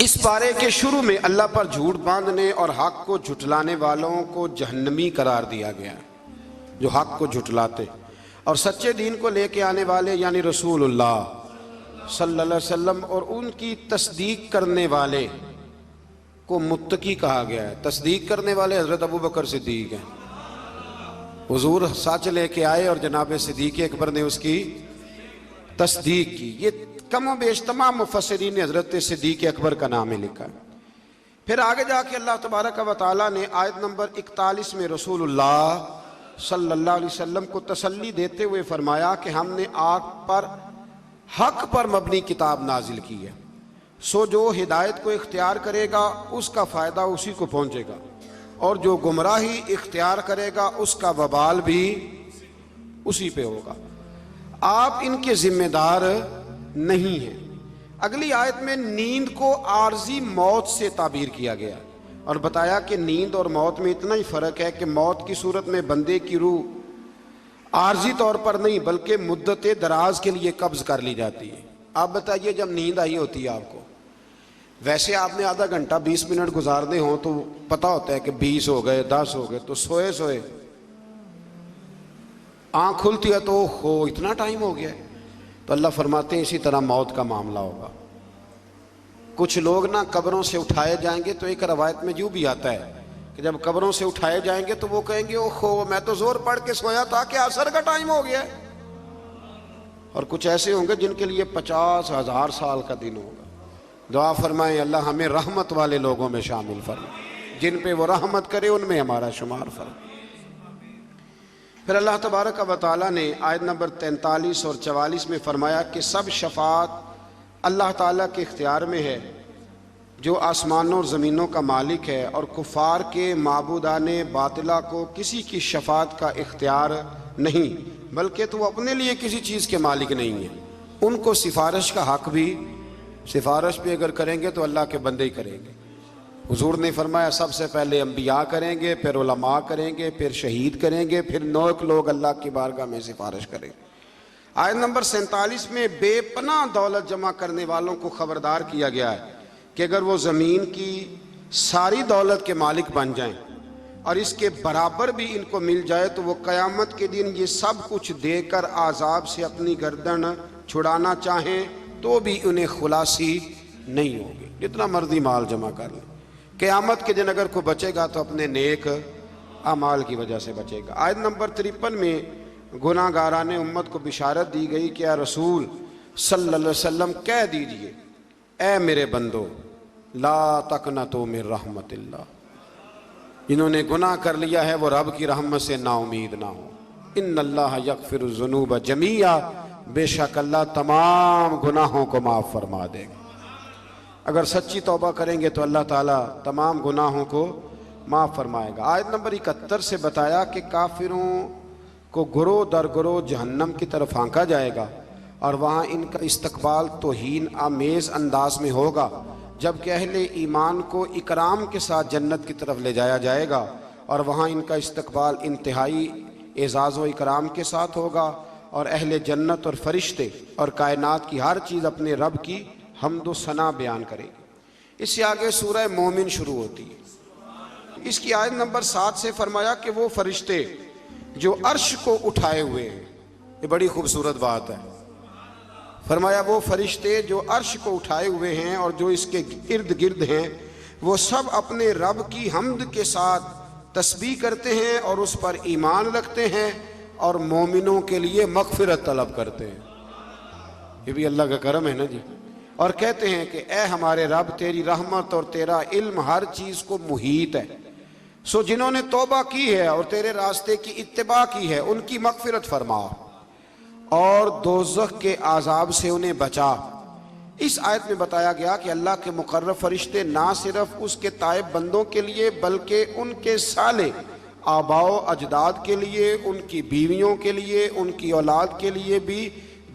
इस पारे के शुरू में अल्लाह पर झूठ बांधने और हक को झुटलाने वालों को जहन्नमी करार दिया गया। जो हक को झुटलाते और सच्चे दीन को लेके आने वाले यानी रसूलुल्लाह सल्लल्लाहु अलैहि वसल्लम और उनकी तस्दीक करने वाले को मुत्तकी कहा गया है। तस्दीक करने वाले हजरत अबू बकर सिद्दीक हैं। हुजूर सच लेके आए और जनाब सिद्दीक अकबर ने उसकी तस्दीक की। ये कम बेश तमाम मुफस्सिरीन ने हजरत सिद्दीक अकबर का नाम ही लिखा। फिर आगे जाके अल्लाह तबारक व तआला ने आयत नंबर 41 में रसूलुल्लाह सल्लल्लाहु अलैहि वसल्लम को तसल्ली देते हुए फरमाया कि हमने आप पर हक पर मबनी किताब नाजिल की है, सो जो हिदायत को इख्तियार करेगा उसका फ़ायदा उसी को पहुँचेगा और जो गुमराही इख्तियार करेगा उसका वबाल भी उसी पे होगा। आप इनके जिम्मेदार नहीं हैं। अगली आयत में नींद को आर्जी मौत से ताबीर किया गया और बताया कि नींद और मौत में इतना ही फ़र्क है कि मौत की सूरत में बंदे की रूह आर्जी तौर पर नहीं बल्कि मुद्दत दराज के लिए कब्ज़ कर ली जाती है। आप बताइए, जब नींद आई होती है आपको, वैसे आपने आधा घंटा 20 मिनट गुजारने हों तो पता होता है कि 20 हो गए 10 हो गए, तो सोए सोए आँख खुलती है तो हो इतना टाइम हो गया। तो अल्लाह फरमाते हैं इसी तरह मौत का मामला होगा। कुछ लोग ना कब्रों से उठाए जाएंगे तो एक रवायत में यूँ भी आता है कि जब कब्रों से उठाए जाएंगे तो वो कहेंगे ओहो मैं तो जोर पढ़ के सोया था कि असर का टाइम हो गया। और कुछ ऐसे होंगे जिनके लिए 50,000 साल का दिन होगा। दुआ फरमाएं अल्लाह हमें रहमत वाले लोगों में शामिल फरमाए, जिन पे वो रहमत करे उनमें हमारा शुमार फरमाए। फिर अल्लाह तबारक व तआला ने आयत नंबर 43 और 44 में फरमाया कि सब शफात अल्लाह ताला के इख्तियार में है, जो आसमानों और ज़मीनों का मालिक है, और कुफ़ार के माबूदाने बातिला को किसी की शफात का इख्तियार नहीं, बल्कि तो वो अपने लिए किसी चीज़ के मालिक नहीं है। उनको सिफारिश का हक भी, सिफारिश भी अगर करेंगे तो अल्लाह के बंदे ही करेंगे। हुजूर ने फरमाया सबसे पहले अंबिया करेंगे, फिर उलमा करेंगे, फिर शहीद करेंगे, फिर नेक लोग अल्लाह की बारगाह में सिफारिश करेंगे। आयत नंबर 47 में बेपनाह दौलत जमा करने वालों को खबरदार किया गया है कि अगर वो ज़मीन की सारी दौलत के मालिक बन जाएं और इसके बराबर भी इनको मिल जाए तो वो क़यामत के दिन ये सब कुछ देकर आज़ाब से अपनी गर्दन छुड़ाना चाहें तो भी उन्हें खुलासी नहीं होगी। जितना मर्जी माल जमा कर लें, क़यामत के दिन अगर कोई बचेगा तो अपने नेक अमाल की वजह से बचेगा। आयत नंबर 53 में गुनाहगाराने उम्मत को बिशारत दी गई कि या रसूल सल्लल्लाहु अलैहि वसल्लम कह दीजिए, ए मेरे बंदो ला तकनतु मिन रहमतिल्लाह, जिन्होंने गुनाह कर लिया है वो रब की रहमत से नाउमीद ना हो। इन्नल्लाह यगफिरुज़्ज़ुनूब जमीआ, बेशक अल्लाह तमाम गुनाहों को माफ़ फरमा देगा। अगर सच्ची तौबा करेंगे तो अल्लाह ताला तमाम गुनाहों को माफ़ फरमाएगा। आयत नंबर 71 से बताया कि काफिरों को गुरो दर गुरो जहन्नम की तरफ आंका जाएगा और वहाँ इनका इस्तकबाल तौहीन आमेज़ अंदाज में होगा, जबकि अहले ईमान को इकराम के साथ जन्नत की तरफ ले जाया जाएगा और वहाँ इनका इस्तकबाल इंतहाई एजाज़ व इकराम के साथ होगा और अहले जन्नत और फरिश्ते और कायनात की हर चीज़ अपने रब की हम्द व सना बयान करेगी। इससे आगे सूरह मोमिन शुरू होती है। इसकी आयत नंबर 7 से फरमाया कि वो फरिश्ते जो अर्श को उठाए हुए हैं, ये बड़ी खूबसूरत बात है। फरमाया वो फरिश्ते जो अर्श को उठाए हुए हैं और जो इसके इर्द गिर्द हैं, वो सब अपने रब की हम्द के साथ तस्बीह करते हैं और उस पर ईमान रखते हैं और मोमिनों के लिए मग़फ़िरत तलब करते हैं। ये भी अल्लाह का करम है ना जी। और कहते हैं कि ए हमारे रब, तेरी रहमत और तेरा इल्म हर चीज़ को मुहीत है, सो जिन्होंने तौबा की है और तेरे रास्ते की इत्तिबा की है उनकी मग़फ़िरत फरमा और दोज़ख के आज़ाब से उन्हें बचा। इस आयत में बताया गया कि अल्लाह के मुक़र्रब फरिश्ते ना सिर्फ उसके ताइब बंदों के लिए बल्कि उनके साले आबाओ अजदाद के लिए, उनकी बीवियों के लिए, उनकी औलाद के लिए भी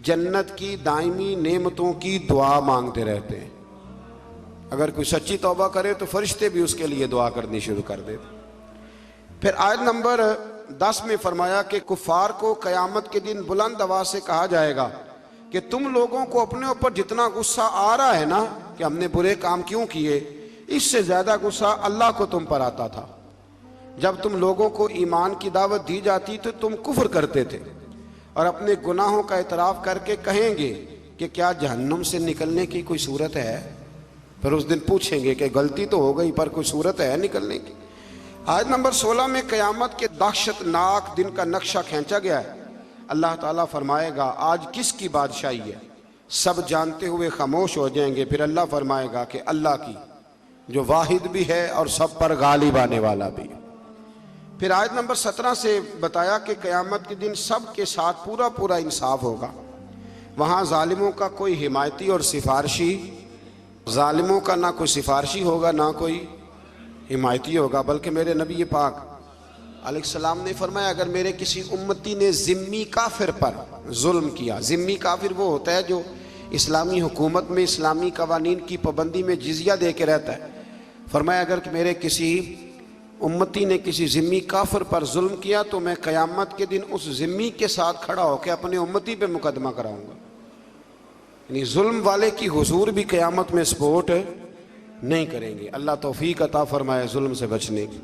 जन्नत की दायमी नेमतों की दुआ मांगते रहते हैं। अगर कोई सच्ची तौबा करे तो फरिश्ते भी उसके लिए दुआ करनी शुरू कर देते। फिर आयत नंबर 10 में फरमाया कि कुफ़ार को क़यामत के दिन बुलंद आवाज़ से कहा जाएगा कि तुम लोगों को अपने ऊपर जितना गुस्सा आ रहा है ना कि हमने बुरे काम क्यों किए, इससे ज़्यादा गुस्सा अल्लाह को तुम पर आता था। जब तुम लोगों को ईमान की दावत दी जाती तो तुम कुफ्र करते थे और अपने गुनाहों का इतराफ़ करके कहेंगे कि क्या जहन्नुम से निकलने की कोई सूरत है। फिर उस दिन पूछेंगे कि गलती तो हो गई पर कोई सूरत है निकलने की। आयत नंबर 16 में क़यामत के दहशतनाक दिन का नक्शा खींचा गया है। अल्लाह ताला फरमाएगा आज किसकी बादशाही है, सब जानते हुए खामोश हो जाएंगे। फिर अल्लाह फरमाएगा कि अल्लाह की, जो वाहिद भी है और सब पर गालिब आने वाला भी है। फिर आयत नंबर 17 से बताया कि क़यामत के दिन सब के साथ पूरा पूरा इंसाफ होगा। वहाँ जालिमों का कोई हिमायती और सिफारशी, जालिमों का ना कोई सिफारशी होगा ना कोई हिमायती होगा, बल्कि मेरे नबी पाक अलैहिस्सलाम ने फरमाया अगर मेरे किसी उम्मती ने ज़िम्मी काफिर पर जुल्म किया, ज़िम्मी काफिर वो होता है जो इस्लामी हुकूमत में इस्लामी कवानीन की पाबंदी में जिजिया दे के रहता है। फरमाया अगर मेरे किसी उम्मती ने किसी ज़िम्मी काफिर पर जुल्म किया तो मैं क़यामत के दिन उस ज़िम्मी के साथ खड़ा होकर अपने उम्मती पे मुकदमा कराऊंगा। यानी जुल्म वाले की हुजूर भी क़यामत में सपोर्ट नहीं करेंगे। अल्लाह तौफीक अता फरमाए जुल्म से बचने की।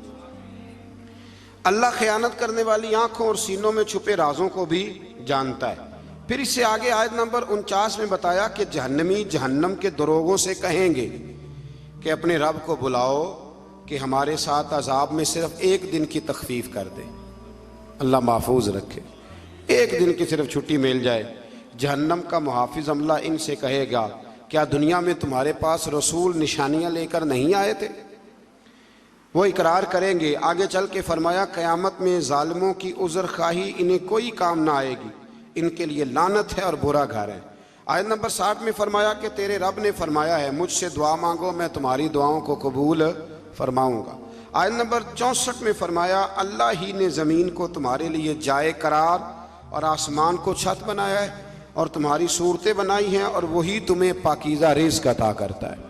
अल्लाह ख़यानत करने वाली आंखों और सीनों में छुपे राजों को भी जानता है। फिर इससे आगे आयत नंबर 49 में बताया कि जहन्नमी जहन्नम के दरोगों से कहेंगे कि अपने रब को बुलाओ कि हमारे साथ अजाब में सिर्फ एक दिन की तखफीफ कर दे। अल्लाह महफूज रखे, एक दिन की सिर्फ छुट्टी मिल जाए। जहन्नम का मुहाफिज अमला इनसे कहेगा क्या दुनिया में तुम्हारे पास रसूल निशानियां लेकर नहीं आए थे। वो इकरार करेंगे। आगे चल के फरमाया क़यामत में जालिमों की उज़्र खाही इन्हें कोई काम ना आएगी, इनके लिए लानत है और बुरा घर है। आयत नंबर 60 में फरमाया कि तेरे रब ने फरमाया है मुझसे दुआ मांगो मैं तुम्हारी दुआओं को कबूल फरमाऊंगा। आयत नंबर 64 में फरमाया अल्लाह ही ने ज़मीन को तुम्हारे लिए जाए करार और आसमान को छत बनाया है और तुम्हारी सूरतें बनाई हैं और वही तुम्हें पाकीज़ा रिज़्क़ अता करता है।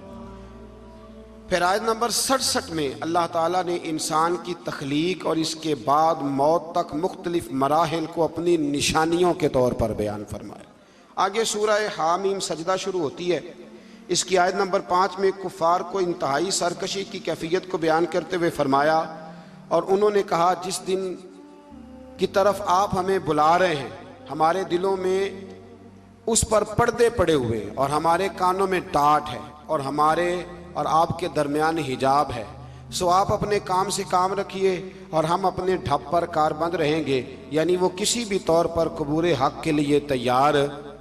फिर आयत नंबर 67 में अल्लाह ताला ने इंसान की तख्लीक और इसके बाद मौत तक मुख्तलिफ मराहिल को अपनी निशानियों के तौर पर बयान फरमाया। आगे सूरह हामीम सजदा शुरू होती है। इसकी आयत नंबर 5 में कुफ़ार को इंतहाई सरकशी की कैफियत को बयान करते हुए फरमाया और उन्होंने कहा जिस दिन की तरफ आप हमें बुला रहे हैं हमारे दिलों में उस पर पर्दे पड़े हुए और हमारे कानों में टाट है और हमारे और आपके दरमियान हिजाब है। सो आप अपने काम से काम रखिए और हम अपने ढप पर कारबंद रहेंगे। यानी वो किसी भी तौर पर कबूल हक़ के लिए तैयार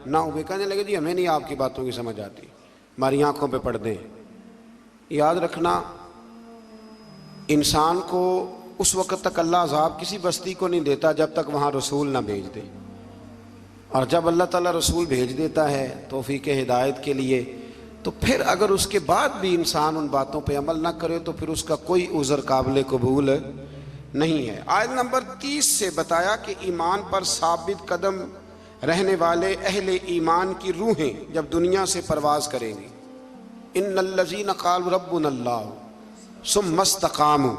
ना हुए। कहने लगे जी हमें नहीं आपकी बातों की समझ आती, हमारी आंखों पे पर्दे। याद रखना इंसान को उस वक़्त तक अल्लाह अज़ाब किसी बस्ती को नहीं देता जब तक वहाँ रसूल ना भेज दे, और जब अल्लाह ताला रसूल भेज देता है तौफीक हिदायत के लिए तो फिर अगर उसके बाद भी इंसान उन बातों पे अमल ना करे तो फिर उसका कोई उज़र काबिल कबूल नहीं है। आयत नंबर 30 से बताया कि ईमान पर साबित कदम रहने वाले अहले ईमान की रूहें जब दुनिया से परवाज़ करेंगी, इन्नल्लज़ीना क़ालू रब्बुनल्लाह सुम्मा इस्तक़ामू,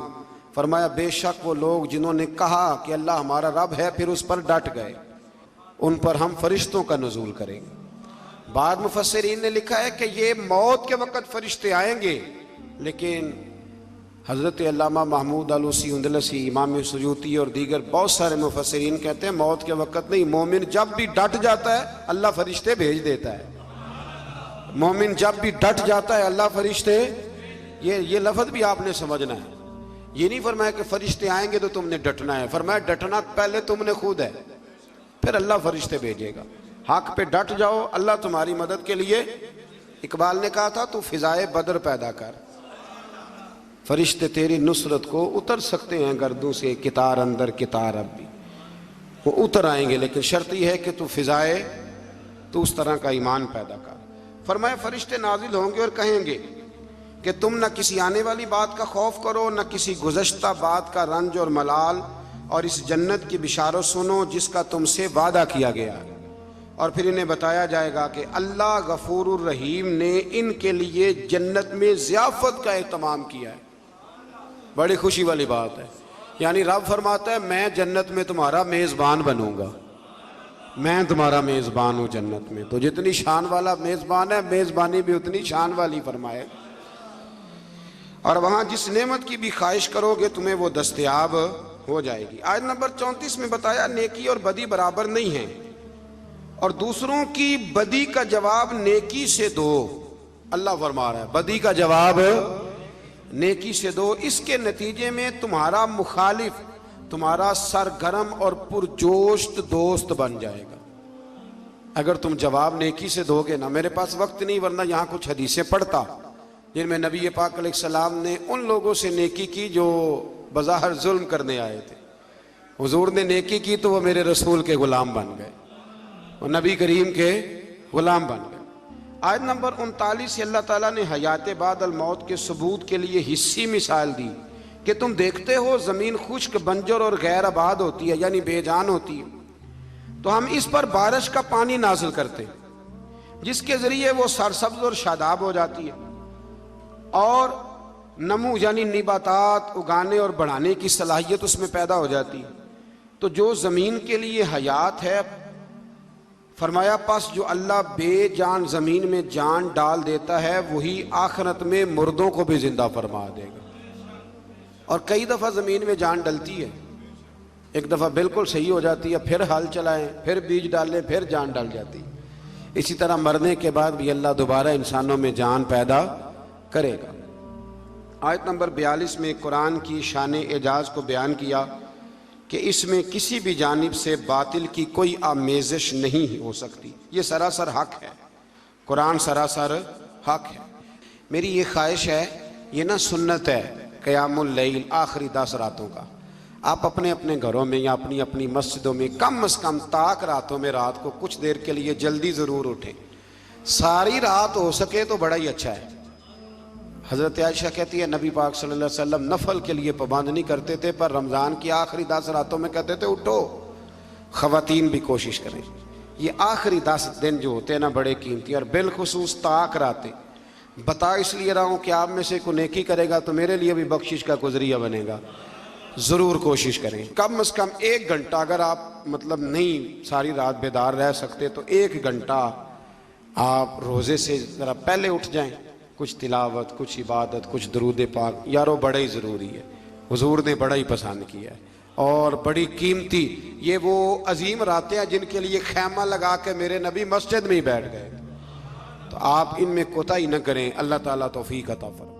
फरमाया बेशक वो लोग जिन्होंने कहा कि अल्लाह हमारा रब है फिर उस पर डट गए, उन पर हम फरिश्तों का नुज़ूल करेंगे। बाद मुफस्सिरीन ने लिखा है कि ये मौत के वक़्त फरिश्ते आएंगे, लेकिन हज़रत अल्लामा महमूद आलूसी उंदलसी, इमाम सुयूती और दीगर बहुत सारे मुफस्सिरीन कहते हैं मौत के वक़्त नहीं, मोमिन जब भी डट जाता है अल्लाह फरिश्ते भेज देता है। मोमिन जब भी डट जाता है अल्लाह फरिश्ते, ये लफ्ज़ भी आपने समझना है। ये नहीं फरमाया कि फरिश्ते आएंगे तो तुमने डटना है, फरमाया डटना पहले तुमने खुद है, फिर अल्लाह फरिश्ते भेजेगा। हक पे डट जाओ, अल्लाह तुम्हारी मदद के लिए। इकबाल ने कहा था तू फिजाए बदर पैदा कर, फरिश्ते तेरी नुसरत को उतर सकते हैं गर्दों से, कितार अंदर कितार अब भी वो उतर आएंगे, लेकिन शर्त यह है कि तू फिजाए, तू उस तरह का ईमान पैदा कर। फरमाया फरिश्ते नाजिल होंगे और कहेंगे कि तुम न किसी आने वाली बात का खौफ करो, न किसी गुज़श्ता बात का रंज और मलाल, और इस जन्नत की बिशारत सुनो जिसका तुमसे वादा किया गया। और फिर इन्हें बताया जाएगा कि अल्लाह गफूरुर रहीम ने इनके लिए जन्नत में ज़ियाफ़त का एहतमाम किया है। बड़ी खुशी वाली बात है। यानी रब फरमाता है मैं जन्नत में तुम्हारा मेज़बान बनूंगा, मैं तुम्हारा मेज़बान हूँ जन्नत में। तो जितनी शान वाला मेज़बान है, मेज़बानी भी उतनी शान वाली फरमाए। और वहाँ जिस नेमत की भी ख्वाहिश करोगे तुम्हें वो दस्तयाब हो जाएगी। आयत नंबर 34 में बताया नेकी और बदी बराबर नहीं है, और दूसरों की बदी का जवाब नेकी से दो। अल्लाह फरमा रहा है बदी का जवाब नेकी से दो, इसके नतीजे में तुम्हारा मुखालिफ तुम्हारा सरगर्म और पुरजोश दोस्त बन जाएगा। अगर तुम जवाब नेकी से दोगे ना, मेरे पास वक्त नहीं वरना यहाँ कुछ हदीसें पढ़ता जिनमें नबी पाक अलैहिस्सलाम ने उन लोगों से नेकी की जो बज़ाहिर जुल्म करने आए थे। हुजूर ने नेकी की तो वो मेरे रसूल के गुलाम बन गए, वो नबी करीम के गुलाम बन गए। आयत नंबर 39 से अल्लाह ताला ने हयात बादल मौत के सबूत के लिए हिस्सी मिसाल दी कि तुम देखते हो ज़मीन खुश्क बंजर और गैर आबाद होती है, यानी बेजान होती है, तो हम इस पर बारिश का पानी नाजिल करते हैं जिसके ज़रिए वो सरसब्ज और शादाब हो जाती है और नमू यानी निबातात उगाने और बढ़ाने की सलाहियत उसमें पैदा हो जाती है। तो जो ज़मीन के लिए हयात है, फरमाया पास जो अल्लाह बेजान ज़मीन में जान डाल देता है वही आखिरत में मुर्दों को भी जिंदा फरमा देगा। और कई दफ़ा ज़मीन में जान डलती है, एक दफ़ा बिल्कुल सही हो जाती है, फिर हल चलाएं, फिर बीज डालें, फिर जान डल जाती है। इसी तरह मरने के बाद भी अल्लाह दोबारा इंसानों में जान पैदा करेगा। आयत नंबर 42 में कुरान की शान एजाज को बयान किया कि इसमें किसी भी जानिब से बातिल की कोई आमेज़िश नहीं हो सकती। ये सरासर हक है, कुरान सरासर हक है। मेरी ये ख्वाहिश है, ये ना सुन्नत है क़यामुल लैल आखिरी 10 रातों का, आप अपने अपने घरों में या अपनी अपनी मस्जिदों में कम से कम ताक रातों में रात को कुछ देर के लिए जल्दी ज़रूर उठें। सारी रात हो सके तो बड़ा ही अच्छा है। हज़रत आयशा कहती है नबी पाक सल्लल्लाहु अलैहि वसल्लम नफल के लिए पाबंद नहीं करते थे, पर रमज़ान की आखिरी 10 रातों में कहते थे उठो। ख़वातीन भी कोशिश करें, ये आखिरी 10 दिन जो होते हैं ना बड़े कीमती, और बिलखुसूस ताक रातें। बता इसलिए रहा हूँ कि आप में से कोई नेकी करेगा तो मेरे लिए भी बख्शिश का गुज़रिया बनेगा। ज़रूर कोशिश करें, कम से कम 1 घंटा, अगर आप मतलब नहीं सारी रात बेदार रह सकते तो 1 घंटा आप रोज़े से ज़रा पहले उठ जाएं, कुछ तिलावत, कुछ इबादत, कुछ दरूद पाक, यारो बड़ा ही ज़रूरी है। हुजूर ने बड़ा ही पसंद किया है और बड़ी कीमती ये वो अजीम रातें हैं जिनके लिए खैमा लगा के मेरे नबी मस्जिद में ही बैठ गए। तो आप इनमें कोताही न करें। अल्लाह ताला तौफीक अता फरमाए।